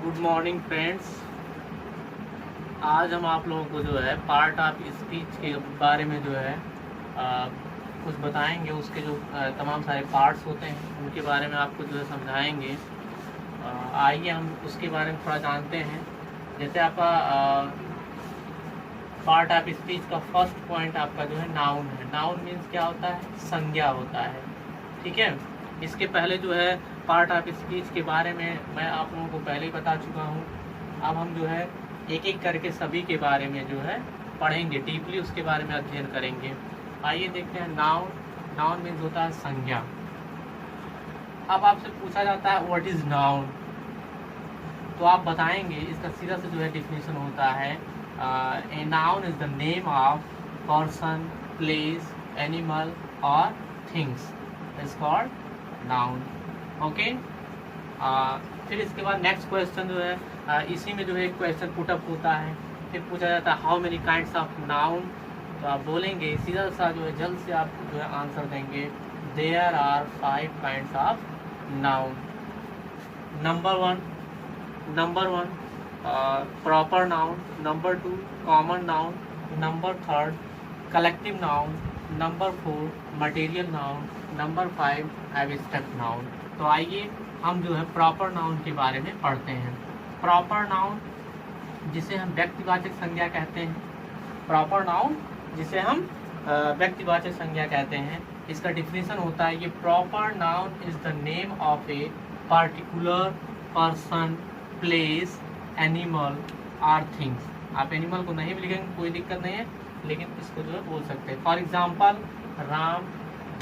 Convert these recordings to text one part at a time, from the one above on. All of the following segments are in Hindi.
Good morning friends. आज हम आप लोगों को जो है पार्ट ऑफ स्पीच के बारे में जो है कुछ बताएंगे। उसके जो तमाम सारे पार्ट्स होते हैं उनके बारे में आपको जो है समझाएंगे। आइए हम उसके बारे में थोड़ा जानते हैं। जैसे आपका पार्ट ऑफ स्पीच का फर्स्ट पॉइंट आपका जो है नाउन है। नाउन मीन्स क्या होता है? संज्ञा होता है। ठीक है। इसके पहले जो है पार्ट ऑफ स्पीच के बारे में मैं आप लोगों को पहले ही बता चुका हूँ। अब हम जो है एक एक करके सभी के बारे में जो है पढ़ेंगे, डीपली उसके बारे में अध्ययन करेंगे। आइए देखते हैं। नाउन, नाउन मीन्स होता है संज्ञा। अब आपसे पूछा जाता है व्हाट इज नाउन, तो आप बताएंगे। इसका सीधा से जो है डिफिनेशन होता है a noun is the name of person, place, animal और things is called noun. Okay. फिर इसके बाद नेक्स्ट क्वेश्चन जो है इसी में जो है एक क्वेश्चन पुटअप होता है। फिर पूछा जाता है how many kinds of noun, तो आप बोलेंगे सीधा सा जो है जल्द से आप जो है आंसर देंगे there are 5 kinds of noun. Number one proper noun, number 2 common noun, number 3 collective noun, number 4 material noun, number 5 abstract noun. तो आइए हम जो है प्रॉपर नाउन के बारे में पढ़ते हैं। प्रॉपर नाउन जिसे हम व्यक्तिवाचक संज्ञा कहते हैं। प्रॉपर नाउन जिसे हम व्यक्तिवाचक संज्ञा कहते हैं, इसका डिफिनेशन होता है ये proper noun is the name of a particular person, place, animal और थिंग्स। आप एनिमल को नहीं भी लिखेंगे कोई दिक्कत नहीं है, लेकिन इसको जो है बोल सकते हैं। For example Ram,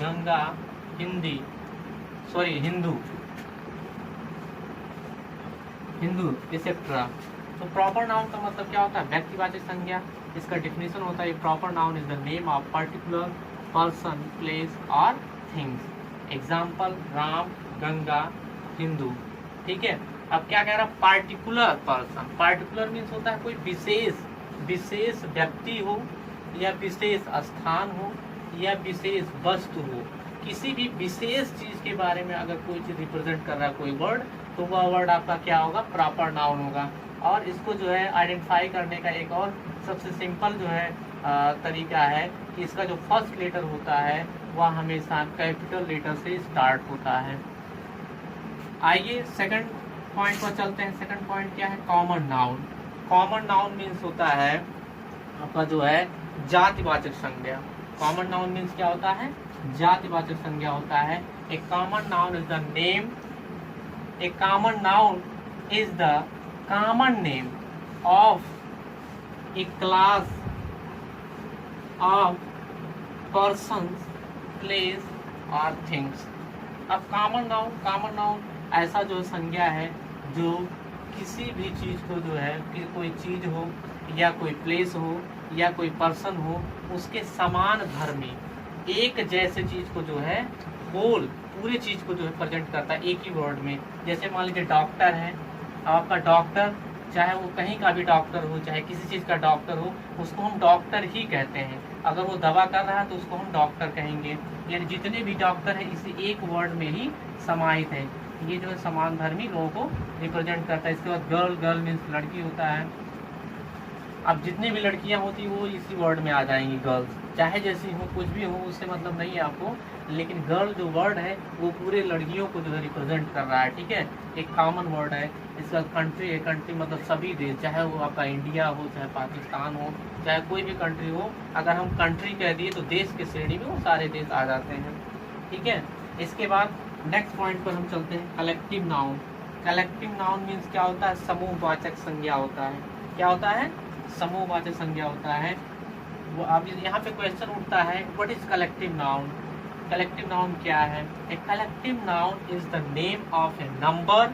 Ganga, Hindu etcetera. तो प्रॉपर नाउन का मतलब क्या होता है? व्यक्तिवाचक संज्ञा। इसका डिफिनेशन होता है proper noun is the name of particular person, place और थिंग्स। एग्जाम्पल राम, गंगा, हिंदू। ठीक है। अब क्या कह रहा है? Particular person. पार्टिकुलर मीन्स होता है कोई विशेष व्यक्ति हो या विशेष स्थान हो या विशेष वस्तु हो। किसी भी विशेष चीज के बारे में अगर कोई चीज रिप्रेजेंट कर रहा है कोई वर्ड, तो वह वर्ड आपका क्या होगा? प्रॉपर नाउन होगा। और इसको जो है आइडेंटिफाई करने का एक और सबसे सिंपल जो है तरीका है कि इसका जो फर्स्ट लेटर होता है वह हमेशा कैपिटल लेटर से स्टार्ट होता है। आइए सेकंड पॉइंट पर चलते हैं। सेकंड पॉइंट क्या है? Common noun. Common noun means होता है आपका जो है जातिवाचक संज्ञा। कॉमन नाउन मीन्स क्या होता है? जातिवाचक संज्ञा होता है। A common noun is the name, a common noun is the common name of a class of persons, place और थिंग्स। अब कॉमन नाउन ऐसा जो संज्ञा है जो किसी भी चीज को जो है कि कोई चीज हो या कोई प्लेस हो या कोई पर्सन हो, उसके समान धर्मी एक जैसे चीज को जो है होल पूरी चीज को जो है प्रेजेंट करता है एक ही वर्ड में। जैसे मान लीजिए डॉक्टर है। आपका डॉक्टर चाहे वो कहीं का भी डॉक्टर हो, चाहे किसी चीज का डॉक्टर हो, उसको हम डॉक्टर ही कहते हैं। अगर वो दवा कर रहा है तो उसको हम डॉक्टर कहेंगे। यानी जितने भी डॉक्टर हैं इसी एक वर्ड में ही समाहित है। ये जो है समान धर्मी लोगों को रिप्रेजेंट करता है। इसके बाद गर्ल मीन्स लड़की होता है। अब जितनी भी लड़कियां होती वो इसी वर्ड में आ जाएंगी। गर्ल्स चाहे जैसी हो, कुछ भी हो, उससे मतलब नहीं है आपको, लेकिन गर्ल जो वर्ड है वो पूरे लड़कियों को जो है रिप्रेजेंट कर रहा है। ठीक है। एक कॉमन वर्ड है। इसका कंट्री है। कंट्री मतलब सभी देश, चाहे वो आपका इंडिया हो, चाहे पाकिस्तान हो, चाहे कोई भी कंट्री हो। अगर हम कंट्री कह दिए तो देश के श्रेणी में वो सारे देश आ जाते हैं। ठीक है। इसके बाद नेक्स्ट पॉइंट पर हम चलते हैं। Collective noun. Collective noun means क्या होता है? समूहवाचक संज्ञा होता है। क्या होता है? समूहवाचक संज्ञा होता है। वो आप यहाँ पे क्वेश्चन उठता है what is collective noun. Collective noun क्या है? A collective noun is the name of a number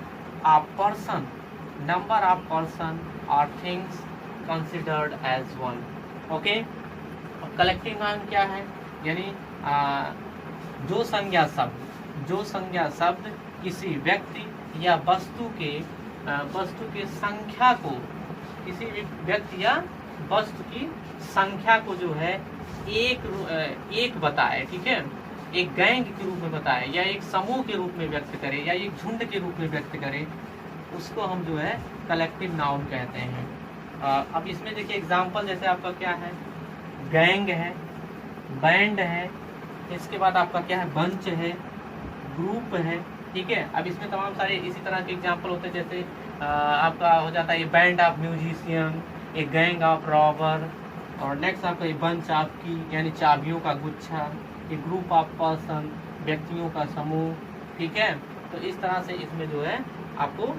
of person और things considered as one. Okay. Collective noun क्या है? यानी जो संज्ञा शब्द किसी व्यक्ति या वस्तु के संख्या को, किसी भी व्यक्ति या वस्तु की संख्या को जो है एक बताए। ठीक है। एक गैंग के रूप में बताए या एक समूह के रूप में व्यक्त करे या एक झुंड के रूप में व्यक्त करे। उसको हम जो है कलेक्टिव नाउन कहते हैं। अब इसमें देखिए एग्जाम्पल, जैसे आपका क्या है, गैंग है, बैंड है, इसके बाद आपका क्या है, बंच है, ग्रुप है, ठीक है। अब इसमें तमाम सारे इसी तरह के एग्जाम्पल होते हैं, जैसे आपका हो जाता है ये बैंड ऑफ म्यूजिशियन, ये गैंग ऑफ रॉबर, और नेक्स्ट आपका ये बंच ऑफ की यानी चाबियों का गुच्छा, ये ग्रुप ऑफ पर्सन व्यक्तियों का समूह, ठीक है। तो इस तरह से इसमें जो है आपको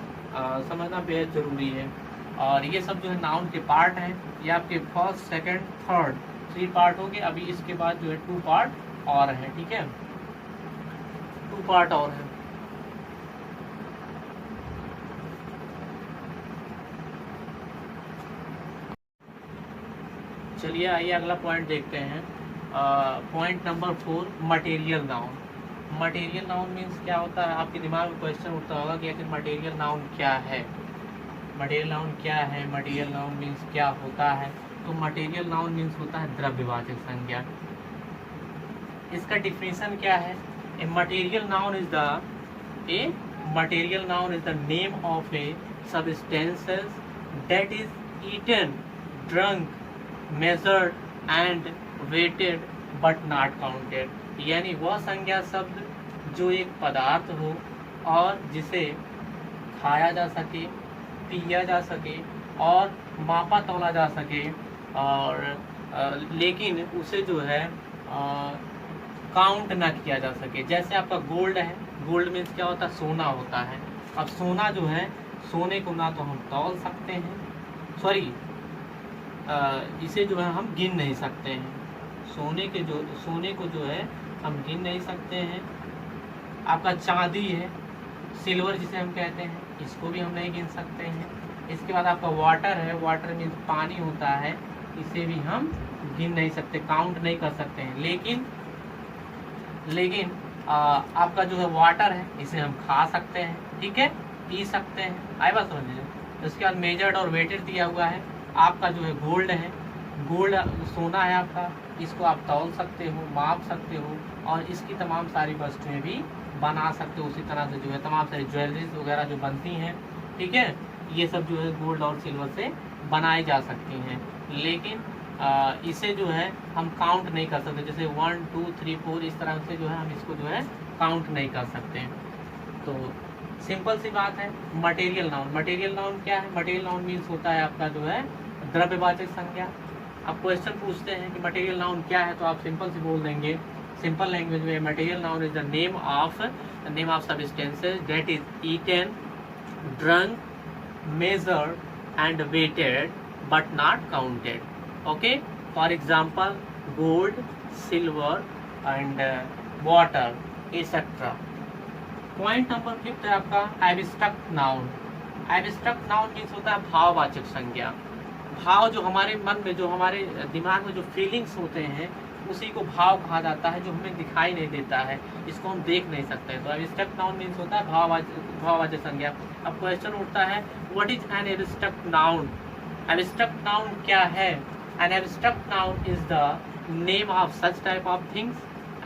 समझना बेहद ज़रूरी है। और ये सब जो है नाउन के पार्ट हैं, ये आपके फर्स्ट सेकंड थर्ड 3 पार्ट हो गए। अभी इसके बाद जो है 2 पार्ट और हैं, ठीक है, 2 पार्ट और हैं। चलिए आइए अगला पॉइंट देखते हैं। Point number 4, material noun. Material noun means क्या होता है, आपके दिमाग में क्वेश्चन उठता होगा कि आखिर मटेरियल नाउन क्या है, मटेरियल नाउन क्या है, मटेरियल नाउन मीन्स क्या होता है। तो मटेरियल नाउन मीन्स होता है द्रव्यवाचक संज्ञा। इसका डिफिनीशन क्या है, a material noun is the name of a substances that is eaten, drunk, measured and weighted but not counted. यानी वह संज्ञा शब्द जो एक पदार्थ हो और जिसे खाया जा सके, पिया जा सके और मापा तौला जा सके, और लेकिन उसे जो है काउंट ना किया जा सके। जैसे आपका गोल्ड है, गोल्ड मीन्स क्या होता है, सोना होता है। अब सोना जो है, सोने को ना तो हम तौल सकते हैं, सॉरी इसे जो है हम गिन नहीं सकते हैं। सोने को जो है हम गिन नहीं सकते हैं। आपका चांदी है, सिल्वर जिसे हम कहते हैं, इसको भी हम नहीं गिन सकते हैं। इसके बाद आपका वाटर है, वाटर मीन्स पानी होता है, इसे भी हम गिन नहीं सकते, काउंट नहीं कर सकते हैं। लेकिन आपका जो है वाटर है, इसे हम खा सकते हैं, ठीक है, पी सकते हैं। आए बात समझ लीजिए। उसके बाद मेजर्ड और वेटेड दिया हुआ है। आपका जो है गोल्ड है, गोल्ड सोना है आपका, इसको आप तौल सकते हो, माप सकते हो और इसकी तमाम सारी वस्तुएं भी बना सकते हो। उसी तरह से जो है तमाम सारी ज्वेलरीज वगैरह जो बनती हैं, ठीक है, ये सब जो है गोल्ड और सिल्वर से बनाई जा सकती हैं। लेकिन इसे जो है हम काउंट नहीं कर सकते, जैसे 1 2 3 4 इस तरह से जो है हम इसको जो है काउंट नहीं कर सकते। तो सिंपल सी बात है। मटेरियल नाउन क्या है, मटेरियल नाउन मीन्स होता है आपका जो है द्रव्यवाचक संज्ञा। अब क्वेश्चन पूछते हैं कि मटेरियल नाउन क्या है, तो आप सिंपल से बोल देंगे, सिंपल लैंग्वेज में, material noun is the name of substances that is eaten, drunk, measured and weighted but not counted. Okay, for example gold, silver and water etc. Point number 5 है आपका abstract noun. Abstract noun means होता है भाववाचक संज्ञा। भाव जो हमारे मन में, जो हमारे दिमाग में जो फीलिंग्स होते हैं, उसी को भाव कहा जाता है, जो हमें दिखाई नहीं देता है, इसको हम देख नहीं सकते। तो एब्स्ट्रैक्ट नाउन मीन्स होता है भाववाचक संज्ञा। अब क्वेश्चन उठता है, what is an abstract noun. Abstract noun क्या है। An abstract noun is the name of such type of things.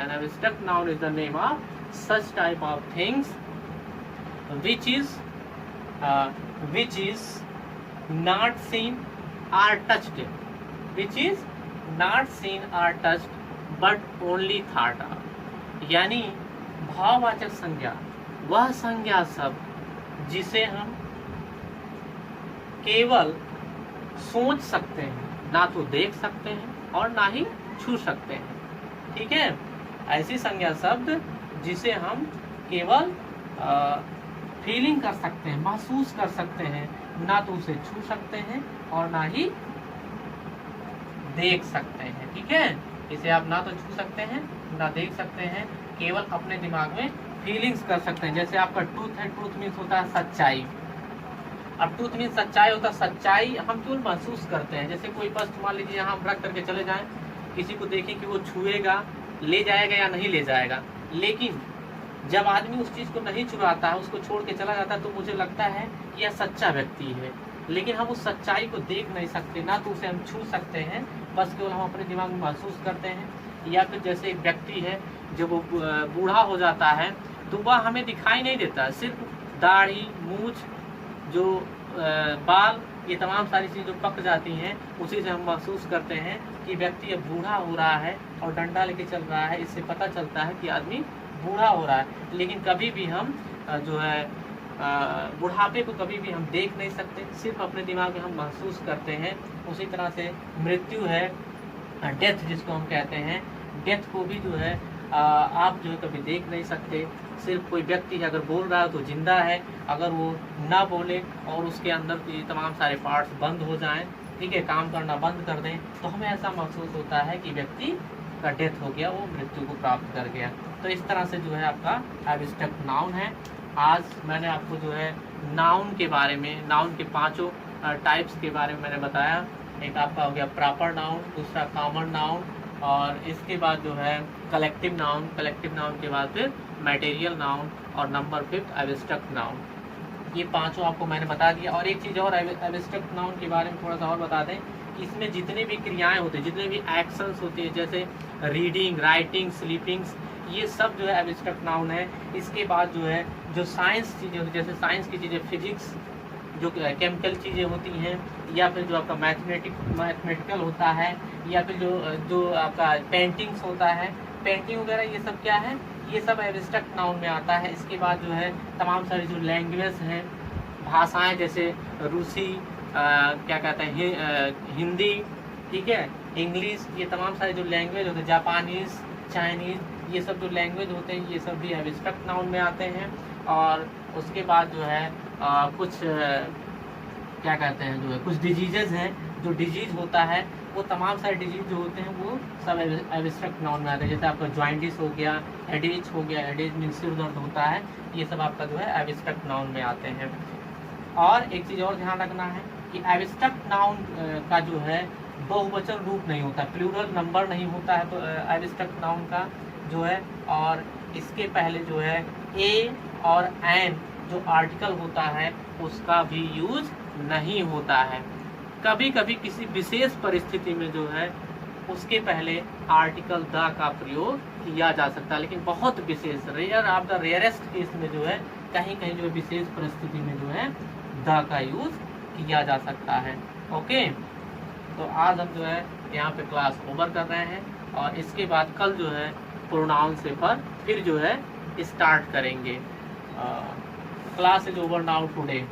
An abstract noun is the name of such type of things which is not seen or touched, which is not seen or touched but only thought of। यानी भाववाचक संज्ञा वह संज्ञा शब्द जिसे हम केवल सोच सकते हैं, ना तो देख सकते हैं और ना ही छू सकते हैं, ठीक है। ऐसी संज्ञा शब्द जिसे हम केवल फीलिंग कर सकते हैं, महसूस कर सकते हैं, ना तो उसे छू सकते हैं और ना ही देख सकते हैं, ठीक है। इसे आप ना तो छू सकते हैं, ना देख सकते हैं, केवल अपने दिमाग में फीलिंग्स कर सकते हैं। जैसे आपका ट्रूथ है, ट्रूथ मीन्स होता है सच्चाई। अब ट्रूथ मीन्स सच्चाई होता है, सच्चाई हम केवल महसूस करते हैं। जैसे कोई वस्तु मान लीजिए यहाँ हम रख करके चले जाएं, किसी को देखें कि वो छुएगा, ले जाएगा या नहीं ले जाएगा, लेकिन जब आदमी उस चीज़ को नहीं चुराता है, उसको छोड़ के चला जाता है, तो मुझे लगता है कि यह सच्चा व्यक्ति है। लेकिन हम उस सच्चाई को देख नहीं सकते, ना तो उसे हम छू सकते हैं, बस केवल हम अपने दिमाग में महसूस करते हैं। या फिर जैसे एक व्यक्ति है, जब वो बूढ़ा हो जाता है तो वह हमें दिखाई नहीं देता, सिर्फ दाढ़ी, मूछ जो बाल, ये तमाम सारी चीज़ें जो पक जाती हैं, उसी से हम महसूस करते हैं कि व्यक्ति अब बूढ़ा हो रहा है और डंडा लेके चल रहा है। इससे पता चलता है कि आदमी बूढ़ा हो रहा है। लेकिन कभी भी हम जो है बुढ़ापे को कभी भी हम देख नहीं सकते, सिर्फ अपने दिमाग में हम महसूस करते हैं। उसी तरह से मृत्यु है, डेथ जिसको हम कहते हैं, डेथ को भी जो है आप जो है कभी देख नहीं सकते। सिर्फ कोई व्यक्ति अगर बोल रहा है तो जिंदा है, अगर वो ना बोले और उसके अंदर के तमाम सारे पार्ट्स बंद हो जाएं, ठीक है, काम करना बंद कर दें, तो हमें ऐसा महसूस होता है कि व्यक्ति का डेथ हो गया, वो मृत्यु को प्राप्त कर गया। तो इस तरह से जो है आपका एब्स्ट्रैक्ट नाउन है। आज मैंने आपको जो है नाउन के बारे में, नाउन के 5 टाइप्स के बारे में मैंने बताया। एक आपका हो गया प्रॉपर नाउन, दूसरा कॉमन नाउन, और इसके बाद जो है कलेक्टिव नाउन, कलेक्टिव नाउन के बाद फिर मटेरियल नाउन, और नंबर 5 एब्स्ट्रैक्ट नाउन। ये 5 आपको मैंने बता दिया। और एक चीज़ और एब्स्ट्रैक्ट नाउन के बारे में थोड़ा सा और बता दें कि इसमें जितने भी क्रियाएं होती हैं, जितने भी एक्शंस होती हैं, जैसे रीडिंग, राइटिंग, स्लीपिंग्स, ये सब जो है एब्स्ट्रैक्ट नाउन है। इसके बाद जो है जो साइंस चीज़ें होती हैं, जैसे साइंस की चीज़ें, फिजिक्स, जो केमिकल चीज़ें होती हैं, या फिर जो आपका मैथमेटिकल होता है, या फिर जो आपका पेंटिंग्स होता है, पेंटिंग वगैरह, ये सब क्या है, ये सब एब्स्ट्रैक्ट नाउन में आता है। इसके बाद जो है तमाम सारी जो लैंग्वेज हैं, भाषाएं, जैसे रूसी, क्या कहते हैं, हिंदी, ठीक है, इंग्लिश, ये तमाम सारे जो लैंग्वेज होते हैं, जापानीज़, चाइनीज़, ये सब जो लैंग्वेज होते हैं, ये सब भी एब्स्ट्रैक्ट नाउन में आते हैं। और उसके बाद जो है कुछ क्या कहते हैं, जो है कुछ डिजीज़ हैं, जो डिजीज़ होता है, वो तमाम सारे डिजीज़ जो होते हैं वो सब एब्स्ट्रैक्ट नाउन में आते हैं। जैसे आपका जॉइंटिस हो गया, हेडेज हो गया, हेडेज मीन्स सिर दर्द होता है, ये सब आपका जो है एब्स्ट्रैक्ट नाउन में आते हैं। और एक चीज़ और ध्यान रखना है कि एब्स्ट्रैक्ट नाउन का जो है बहुवचन रूप नहीं होता, प्लूरल नंबर नहीं होता है, तो एब्स्ट्रैक्ट नाउन का जो है, और इसके पहले जो है ए और एन जो आर्टिकल होता है उसका भी यूज नहीं होता है। कभी कभी किसी विशेष परिस्थिति में जो है उसके पहले आर्टिकल द का प्रयोग किया जा सकता है, लेकिन बहुत विशेष, rare of the rarest case में जो है कहीं कहीं जो विशेष परिस्थिति में जो है द का यूज किया जा सकता है। ओके, तो आज हम जो है यहाँ पे क्लास ओवर कर रहे हैं, और इसके बाद कल जो है प्रोनाउन से पर फिर जो है स्टार्ट करेंगे। Class is over now today.